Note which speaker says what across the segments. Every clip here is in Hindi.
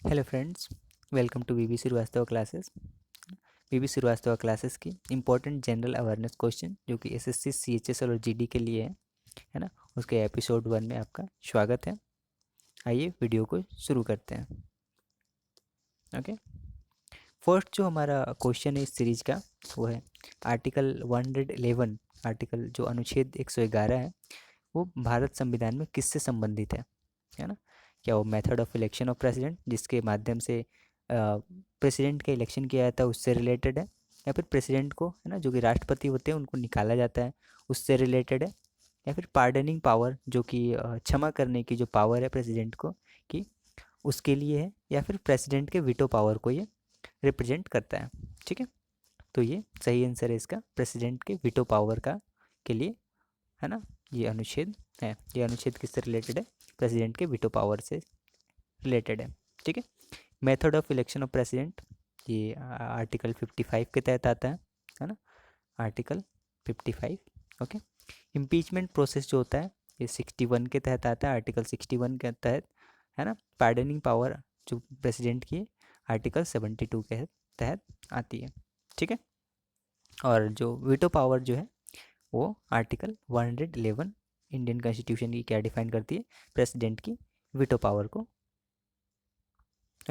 Speaker 1: Hello friends, welcome to VV Srivastava classes. VV Srivastava classes की इम्पोर्टेंट जनरल अवेयरनेस क्वेश्चन जो कि एसएससी सीएचएस और जीडी के लिए है ना, उसके एपिसोड 1 में आपका स्वागत है। आइए वीडियो को शुरू करते हैं। ओके, फर्स्ट जो हमारा क्वेश्चन है इस सीरीज का वो है आर्टिकल 111। आर्टिकल जो अनुच्छेद 111 है वो भारत संविधान में किससे संबंधित है ना। क्या वो method of election of president, जिसके माध्यम से प्रेसिडेंट का इलेक्शन किया जाता है, उससे रिलेटेड है, या फिर प्रेसिडेंट को है ना जो कि राष्ट्रपति होते हैं उनको निकाला जाता है उससे रिलेटेड है, या फिर पार्डनिंग पावर जो कि क्षमा करने की जो पावर है प्रेसिडेंट को कि उसके लिए है, या फिर प्रेसिडेंट के वीटो पावर को ये रिप्रेजेंट करता है। ठीक है, तो ये सही आंसर है इसका, प्रेसिडेंट के वीटो पावर का के लिए है ना। ये अनुच्छेद है, ये अनुच्छेद किससे रिलेटेड है? प्रेसिडेंट के वीटो पावर से रिलेटेड है। ठीक है, method of election of president ये आर्टिकल 55 के तहत आता है ना, आर्टिकल 55। ओके, इम्पीचमेंट प्रोसेस जो होता है ये 61 के तहत आता है, आर्टिकल 61 के तहत है ना। पार्डनिंग पावर जो प्रेसिडेंट की आर्टिकल 72 के तहत आती है। ठीक है, और जो वीटो पावर जो है वो आर्टिकल 111 इंडियन कॉन्स्टिट्यूशन की क्या डिफाइन करती है? प्रेसिडेंट की वीटो पावर को।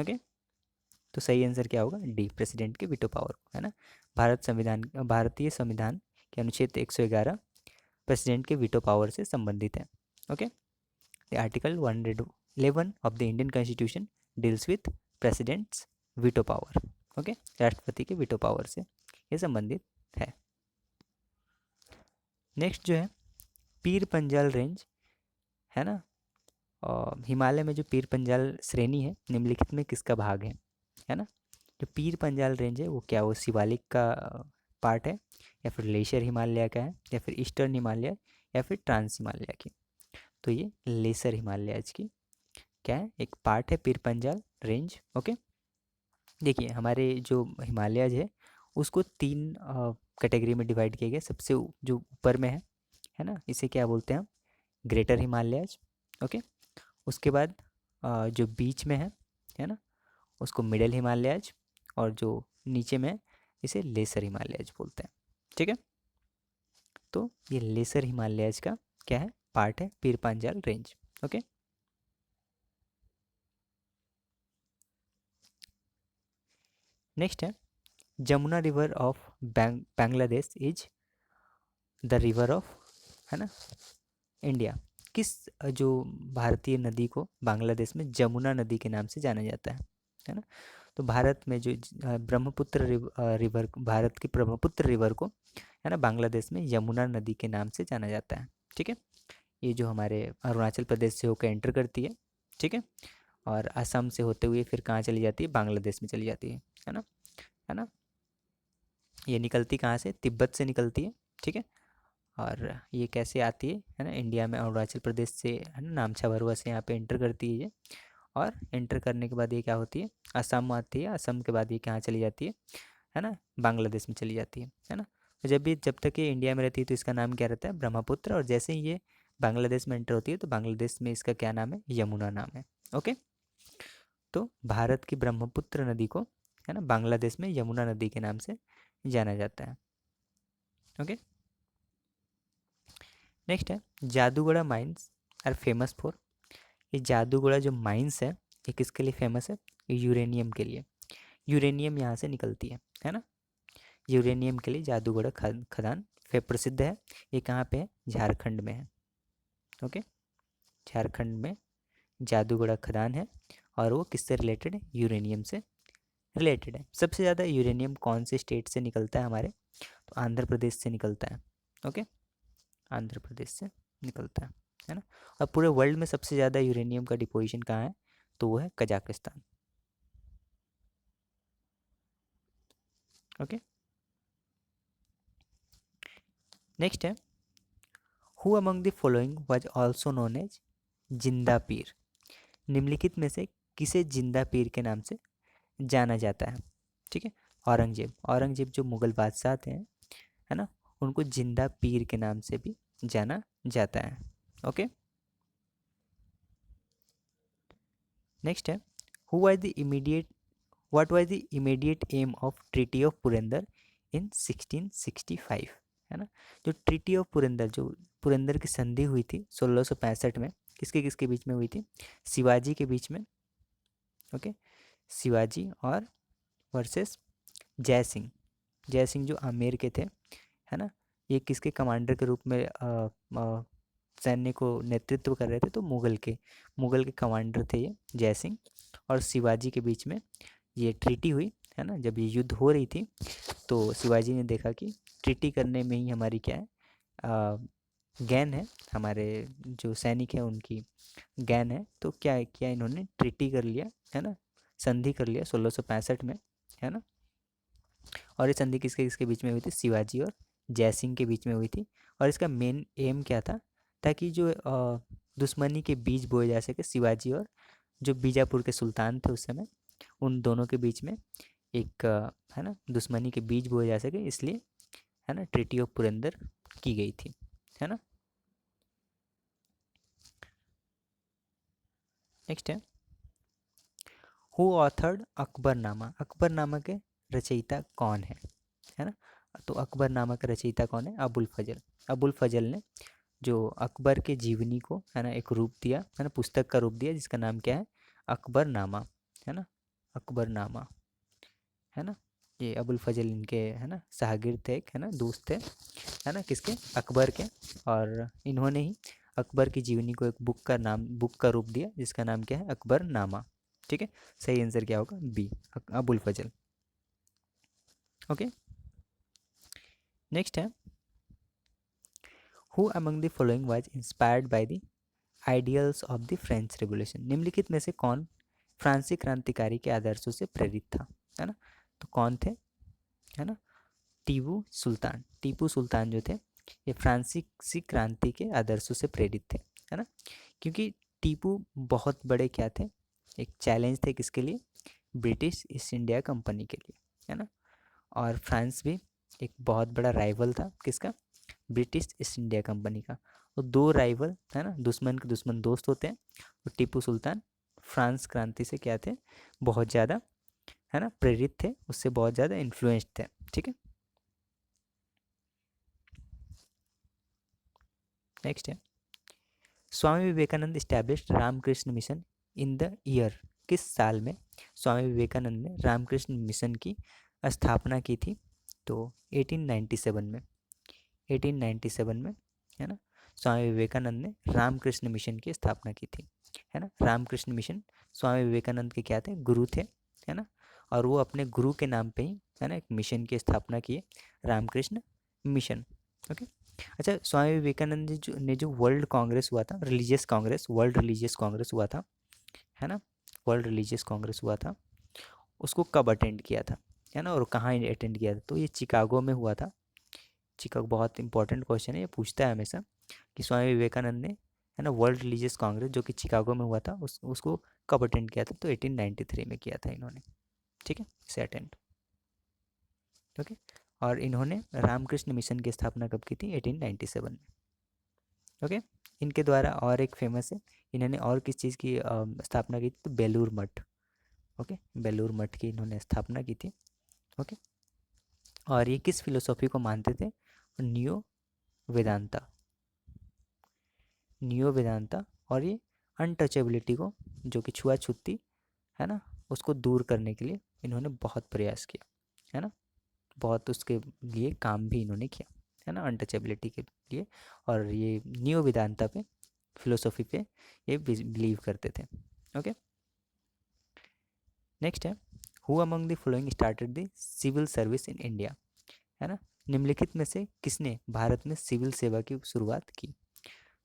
Speaker 1: ओके, तो सही आंसर क्या होगा? डी, प्रेसिडेंट के वीटो पावर को है ना। भारतीय संविधान के अनुच्छेद 111 प्रेसिडेंट के वीटो पावर से संबंधित है। Okay, the article 111 of the Indian constitution deals with president's veto power. Okay, राष्ट्रपति के वीटो पावर से ये संबंधित है। नेक्स्ट जो है पीर पंजाल रेंज है ना, और हिमालय में जो पीर पंजाल श्रेणी है निम्नलिखित में किसका भाग है ना। जो पीर पंजाल रेंज है वो क्या, वो शिवालिक का पार्ट है, या फिर लेशर हिमालय का है, या फिर ईस्टर्न हिमालय, या फिर ट्रांस हिमालय की? तो ये लेसर हिमालयाज की क्या है, एक पार्ट है पीर पंजाल रेंज। ओके, देखिए हमारे जो हिमालयाज है उसको 3 कैटेगरी में डिवाइड किया गया। सबसे जो ऊपर में है ना, इसे क्या बोलते हैं हम? ग्रेटर हिमालयाज। ओके, उसके बाद जो बीच में है ना, उसको मिडल हिमालयाज, और जो नीचे में इसे लेसर हिमालयाज बोलते हैं। ठीक है, तो ये लेसर हिमालयाज का क्या है, पार्ट है पीर पांजाल रेंज। ओके, नेक्स्ट है Jamuna river of Bangladesh is the river of है ना इंडिया। किस जो भारतीय नदी को बांग्लादेश में जमुना नदी के नाम से जाना जाता है ना। तो भारत में जो ब्रह्मपुत्र रिवर, भारत की ब्रह्मपुत्र रिवर को है ना बांग्लादेश में यमुना नदी के नाम से जाना जाता है। ठीक है, ये जो हमारे अरुणाचल प्रदेश से होकर एंटर करती है। ठीक है, और असम से होते हुए फिर कहाँ चली जाती है? बांग्लादेश में चली जाती है ना, है ना। ये निकलती कहाँ से? तिब्बत से निकलती है। ठीक है, और ये कैसे आती है ना, इंडिया में अरुणाचल प्रदेश से है ना, नामचा भरुआ से यहाँ पे एंटर करती है ये, और एंटर करने के बाद ये क्या होती है? असम आती है, असम के बाद ये कहाँ चली जाती है ना, बांग्लादेश में चली जाती है ना। तो जब तक ये इंडिया में रहती है तो इसका नाम क्या रहता है? ब्रह्मपुत्र, और जैसे ही ये बांग्लादेश में एंटर होती है तो बांग्लादेश में इसका क्या नाम है? यमुना नाम है। ओके, तो भारत की ब्रह्मपुत्र नदी को है ना बांग्लादेश में यमुना नदी के नाम से जाना जाता है। ओके, नेक्स्ट है जादूगढ़ा माइंस आर फेमस फॉर। ये जादूगढ़ा जो माइंस है किसके लिए फेमस है? ये यूरेनियम के लिए। यूरेनियम यहाँ से निकलती है ना। यूरेनियम के लिए जादूगढ़ा खदान प्रसिद्ध है। ये कहाँ पे है? झारखंड में है। ओके, झारखंड में जादूगढ़ा खदान है, और वो किससे रिलेटेड है? यूरेनियम से रिलेटेड है। सबसे ज़्यादा यूरेनियम कौन से स्टेट से निकलता है हमारे? तो आंध्र प्रदेश से निकलता है। ओके, आंध्र प्रदेश से निकलता है ना। और पूरे वर्ल्ड में सबसे ज़्यादा यूरेनियम का डिपोजिशन कहाँ है? तो वो है कजाकिस्तान। ओके, नेक्स्ट है who among the following was also known as Zinda Pir. निम्नलिखित में से किसे जिंदा पीर के नाम से जाना जाता है? ठीक है, औरंगजेब। औरंगजेब जो मुगल बादशाह थे है ना, उनको जिंदा पीर के नाम से भी जाना जाता है। ओके, नेक्स्ट है who was the immediate what was the immediate aim of treaty of Purandar in 1665, है ना। जो ट्रीटी ऑफ पुरंदर, जो पुरंदर की संधि हुई थी 1665 में, किसके किसके बीच में हुई थी? शिवाजी के बीच में, ओके। शिवाजी और वर्सेस जय सिंह। जय सिंह जो आमेर के थे, है ना। ये किसके कमांडर के रूप में सैन्य को नेतृत्व कर रहे थे? तो मुगल के कमांडर थे ये जय सिंह और शिवाजी के बीच में ये ट्रीटी हुई, है ना। जब ये युद्ध हो रही थी तो शिवाजी ने देखा कि ट्रीटी करने में ही हमारी क्या है, गैन है, हमारे जो सैनिक हैं उनकी गैन है। तो क्या किया इन्होंने? ट्रीटी कर लिया, है ना, संधि कर लिया 1665 में, है ना। और ये संधि किसके किसके बीच में हुई थी? शिवाजी और जय सिंह के बीच में हुई थी। और इसका मेन एम क्या था? ताकि जो दुश्मनी के बीज बोए जा सके, शिवाजी और जो बीजापुर के सुल्तान थे उस समय, उन दोनों के बीच में एक है ना दुश्मनी के बीज बोए जा सके, इसलिए, है ना, ट्रीटी ऑफ पुरंदर की गई थी, है ना। नेक्स्ट है, हु ऑथर्ड अकबरनामा? अकबरनामा के रचयिता कौन है ना। तो अकबरनामा का रचयिता कौन है? अबुल फजल। अबुल फजल ने जो अकबर के जीवनी को, है ना, एक रूप दिया, है ना, पुस्तक का रूप दिया, जिसका नाम क्या है? अकबरनामा, है ना। अकबरनामा, है ना। ये अबुल फजल इनके, है ना, शागिर्द थे, एक, है ना, दोस्त थे, है ना, किसके? अकबर के। और इन्होंने ही अकबर की जीवनी को एक बुक का रूप दिया, जिसका नाम क्या है? अकबरनामा। ठीक है, सही आंसर क्या होगा? बी, अबुल फजल। ओके, नेक्स्ट है, who among the following was inspired by the ideals of the French revolution? निम्नलिखित में से कौन फ्रांसीसी क्रांतिकारी के आदर्शों से प्रेरित था, है ना। तो कौन थे, है ना? टीपू सुल्तान जो थे, ये फ्रांसीसी क्रांति के आदर्शों से प्रेरित थे, है ना। क्योंकि टीपू बहुत बड़े क्या थे? एक चैलेंज थे, किसके लिए? ब्रिटिश ईस्ट इंडिया कंपनी के लिए, है ना। और फ्रांस भी एक बहुत बड़ा राइवल था, किसका? ब्रिटिश ईस्ट इंडिया कंपनी का। वो दो राइवल, है ना, दुश्मन के दुश्मन दोस्त होते हैं। और टीपू सुल्तान फ्रांस क्रांति से क्या थे? बहुत ज़्यादा, है ना, प्रेरित थे, उससे बहुत ज़्यादा इन्फ्लुएंस्ड थे। ठीक है, नेक्स्ट है, Swami Vivekananda established Ramakrishna mission in the year? किस साल में स्वामी विवेकानंद ने रामकृष्ण मिशन की स्थापना की थी? तो 1897 में, 1897 में, है ना, स्वामी विवेकानंद ने रामकृष्ण मिशन की स्थापना की थी, है ना। रामकृष्ण मिशन स्वामी विवेकानंद के क्या थे? गुरु थे, है ना। और वो अपने गुरु के नाम पे ही, है ना, एक मिशन की स्थापना की, रामकृष्ण मिशन। ओके, अच्छा, स्वामी विवेकानंद जी जो वर्ल्ड कांग्रेस हुआ था, religious Congress, world religious Congress हुआ था, है ना, वर्ल्ड रिलीजियस कांग्रेस हुआ था, उसको कब अटेंड किया था, है ना, और कहाँ अटेंड किया था? तो ये चिकागो में हुआ था। चिकागो, बहुत इंपॉर्टेंट क्वेश्चन है, ये पूछता है हमेशा कि स्वामी विवेकानंद ने, है ना, वर्ल्ड रिलीजियस कांग्रेस जो कि चिकागो में हुआ था, उसको कब अटेंड किया था? तो 1893 में किया था इन्होंने। ठीक है, इसे अटेंड। ओके, और इन्होंने रामकृष्ण मिशन की स्थापना कब की थी? 1897 में। ओके, इनके द्वारा और एक फेमस है, इन्होंने और किस चीज़ की स्थापना की थी? तो बेलूर मठ। ओके, बेलूर मठ की इन्होंने स्थापना की थी। ओके, और ये किस फिलोसॉफी को मानते थे? Neo Vedanta, neo Vedanta. और ये अनटचेबिलिटी को, जो कि छुआछूत थी, है ना, उसको दूर करने के लिए इन्होंने बहुत प्रयास किया, है ना, बहुत उसके लिए काम भी इन्होंने किया, है ना, अनटचेबिलिटी के लिए। और ये नियो वेदांता पे, फिलोसॉफी पे ये बिलीव करते थे। ओके, नेक्स्ट है, who among the following started the civil service in India? है ना, निम्नलिखित में से किसने भारत में सिविल सेवा की शुरुआत की?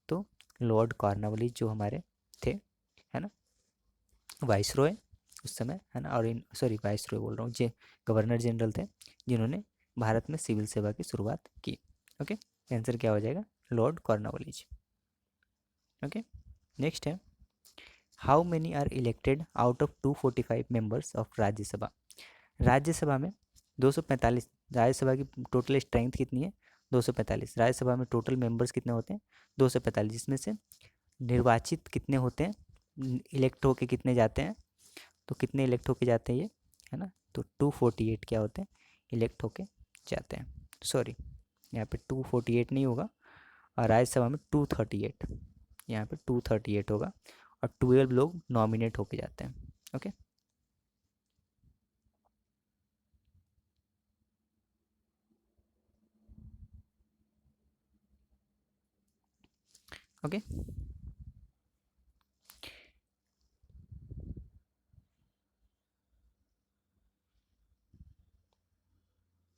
Speaker 1: तो लॉर्ड कॉर्नवालिस जो हमारे थे, है ना, वाइसरॉय उस समय, है ना, और इन सॉरी वाइसरॉय बोल रहा हूँ, जे गवर्नर जनरल थे, जिन्होंने भारत में सिविल सेवा की शुरुआत की। ओके, आंसर क्या हो जाएगा? Lord Cornwallis. ओके, नेक्स्ट है, how many are elected out of 245 members of Rajya Sabha? Rajya Sabha में 245, राज्यसभा की टोटल स्ट्रेंथ कितनी है? 245। राज्यसभा में टोटल मेंबर्स कितने होते हैं? 245, जिसमें से निर्वाचित कितने होते हैं? इलेक्ट होके कितने जाते हैं? तो कितने इलेक्ट होके जाते हैं ये, है ना, तो 248 क्या होते हैं, इलेक्ट होके जाते हैं। सॉरी, यहाँ पे 248 नहीं होगा, और राज्यसभा में 238, यहाँ पे 238 होगा, और 12 लोग नॉमिनेट होके जाते हैं। Okay, okay.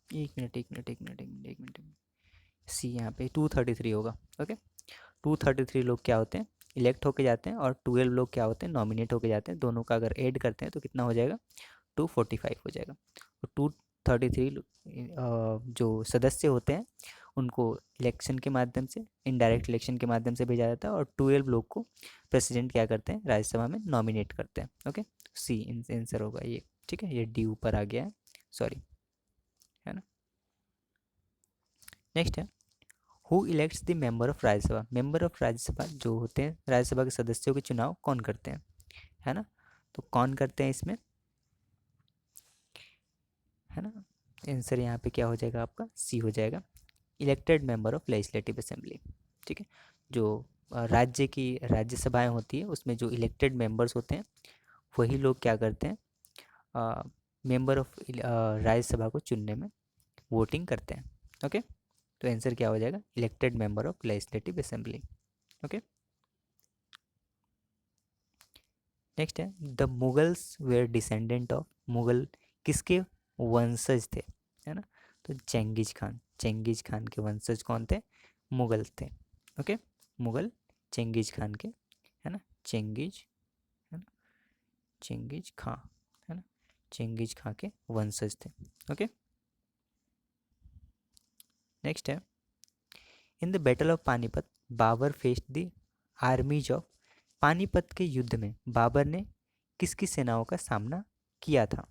Speaker 1: एक मिनट, एक मिनट, एक मिनट, एक मिनट, एक मिनट, सी यहाँ पे 233 होगा। ओके, 233 लोग क्या होते हैं, इलेक्ट होके जाते हैं, और 12 लोग क्या होते हैं, नॉमिनेट होके जाते हैं। दोनों का अगर ऐड करते हैं तो कितना हो जाएगा, 245 हो जाएगा। और 233 जो सदस्य होते हैं उनको इलेक्शन के माध्यम से, इनडायरेक्ट इलेक्शन के माध्यम से भेजा जाता है, और 12 लोग को प्रेसिडेंट क्या करते हैं, राज्यसभा में नॉमिनेट करते हैं। ओके, सी आंसर होगा ये। ठीक है, ये डी ऊपर आ गया है, सॉरी, है ना। नेक्स्ट है, who elects the member of Rajya Sabha. Member of Rajya Sabha जो होते हैं, राज्यसभा के सदस्यों के चुनाव कौन करते हैं, है ना, तो कौन करते हैं इसमें, है ना। आंसर यहाँ पे क्या हो जाएगा आपका, सी हो जाएगा, elected member of legislative assembly. ठीक है, जो राज्य की राज्यसभाएं होती है उसमें जो इलेक्टेड मेंबर्स होते हैं वही लोग क्या करते हैं, मेंबर ऑफ राज्यसभा को चुनने में वोटिंग करते हैं। ओके, तो आंसर क्या हो जाएगा, elected member of legislative assembly. Okay, next है, the Mughals were descendant of. Mughal किसके वंशज थे, है ना, तो चेंगिज खान के वंशज कौन थे, मुगल थे। ओके, मुगल चेंगिज खान के, है ना, चेंगिज, है ना, चेंगिज खां, है ना, चेंगिज खां के वंशज थे। ओके, नेक्स्ट है, in the battle of Panipat Babur faced the armies of. Panipat के युद्ध में बाबर ने किसकी सेनाओं का सामना किया था,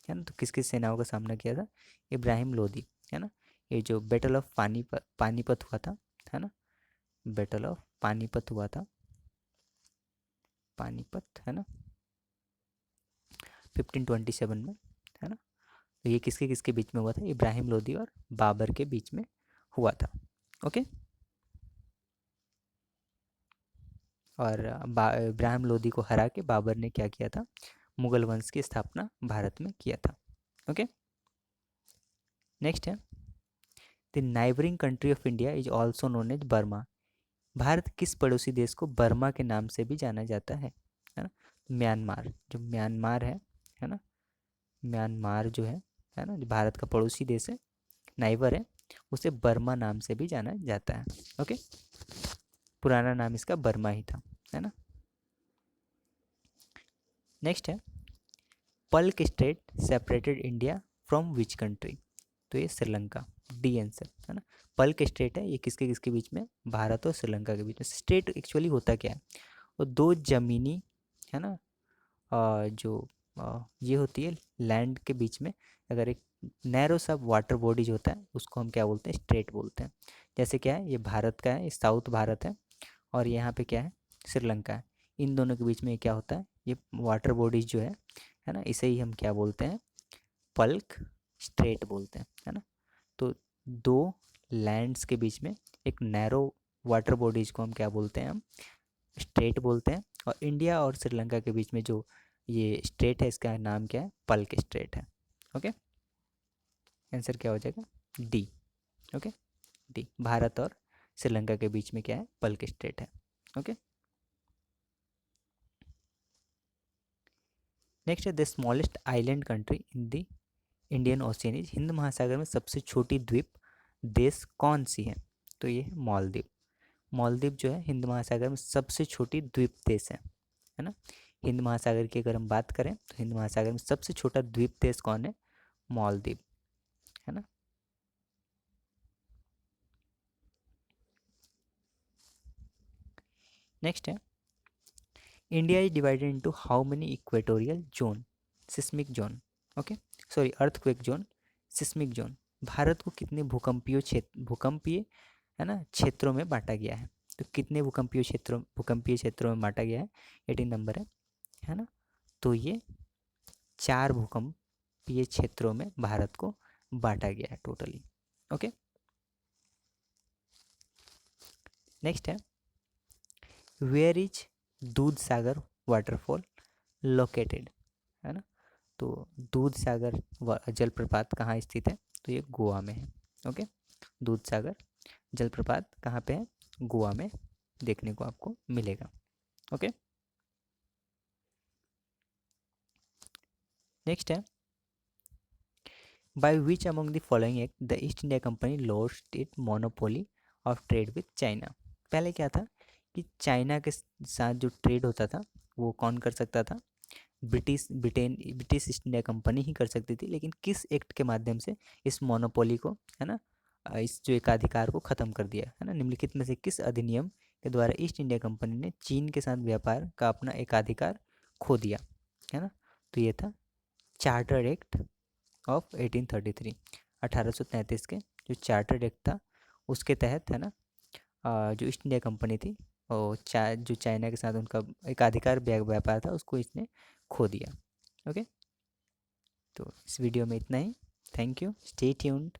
Speaker 1: है ना, तो किसकी सेनाओं का सामना किया था, इब्राहिम लोदी, है ना। ये जो बैटल ऑफ पानीपत हुआ था, है ना, बैटल ऑफ पानीपत हुआ था, पानीपत, है ना, 1527 में, है ना, तो ये किसके किसके बीच में हुआ था, इब्राहिम लोदी और बाबर के बीच में हुआ था। ओके, और इब्राहिम लोदी को हरा के बाबर ने क्या किया था, मुगल वंश की स्थापना भारत में किया था। ओके, नेक्स्ट है, the neighbouring country of India is also known as Burma. Bharat किस पड़ोसी देश को बर्मा के नाम से भी जाना जाता है ना, म्यांमार, जो म्यांमार है ना, म्यांमार जो है ना, जो भारत का पड़ोसी देश है, नाइबर है, उसे बर्मा नाम से भी जाना जाता है। ओके, पुराना नाम इसका बर्मा ही था, है ना। नेक्स्ट है, Palk strait separated India from which country, तो ये श्रीलंका, डी आंसर, है ना। पल्क स्टेट है, ये किसके किसके बीच में, भारत और श्रीलंका के बीच में। स्टेट एक्चुअली होता क्या है, वो दो ज़मीनी, है ना, जो ये होती है लैंड के बीच में, अगर एक नैरो सा वाटर बॉडीज होता है उसको हम क्या बोलते हैं, स्ट्रेट बोलते हैं। जैसे क्या है, ये भारत का है, ये साउथ भारत है, और यहाँ पे क्या है, श्रीलंका है। इन दोनों के बीच में क्या होता है, ये वाटर बॉडीज जो है ना, इसे ही हम क्या बोलते हैं, पल्क स्ट्रेट बोलते हैं, है ना। तो दो लैंड्स के बीच में एक नैरो वाटर बॉडीज को हम क्या बोलते हैं, हम स्ट्रेट बोलते हैं। और इंडिया और श्रीलंका के बीच में जो ये स्ट्रेट है इसका नाम क्या है, पल्क स्ट्रेट है। ओके, आंसर क्या हो जाएगा, डी। ओके, डी, भारत और श्रीलंका के बीच में क्या है, पल्क स्ट्रेट है। ओके, नेक्स्ट है, the smallest island country in the Indian ocean is. Hind महासागर में सबसे छोटी द्वीप देश कौन सी है, तो ये है मालदीव। मालदीव जो है हिंद महासागर में सबसे छोटी द्वीप देश है ना। हिंद महासागर की अगर हम बात करें तो हिंद महासागर में सबसे छोटा द्वीप देश कौन है, मालदीव, है ना। नेक्स्ट है, India is divided into how many equatorial zone, seismic zone, okay, sorry, earthquake zone, seismic zone. Bharat को कितने भूकंपीय, है ना, क्षेत्रों में बांटा गया है, तो कितने भूकंपीय क्षेत्रों में बांटा गया है, 18 नंबर है ना, तो ये 4 भूकंपीय क्षेत्रों में भारत को बांटा गया है टोटली। ओके, नेक्स्ट है वेयर इज दूध सागर वाटरफॉल लोकेटेड, है ना। तो दूध सागर जलप्रपात कहाँ स्थित है, तो ये गोवा में है। ओके, दूध सागर जलप्रपात कहाँ पे है, गोवा में देखने को आपको मिलेगा। ओके, नेक्स्ट है by which among the following act the east India company lost it monopoly of trade with China. पहले क्या था कि चाइना के साथ जो ट्रेड होता था वो कौन कर सकता था, ब्रिटिश ईस्ट इंडिया कंपनी ही कर सकती थी। लेकिन किस एक्ट के माध्यम से इस मोनोपोली को, है ना, इस जो एकाधिकार को ख़त्म कर दिया, है ना, निम्नलिखित में से किस अधिनियम के द्वारा ईस्ट इंडिया कंपनी ने चीन के साथ व्यापार का अपना एकाधिकार खो दिया, है ना। तो ये था चार्टर एक्ट ऑफ 1833, 1833 के जो चार्टर एक्ट था उसके तहत, है ना, जो ईस्ट इंडिया कंपनी थी और जो चाइना के साथ उनका एकाधिकार व्यापार था उसको इसने खो दिया। ओके, तो इस वीडियो में इतना ही। Thank you, stay tuned.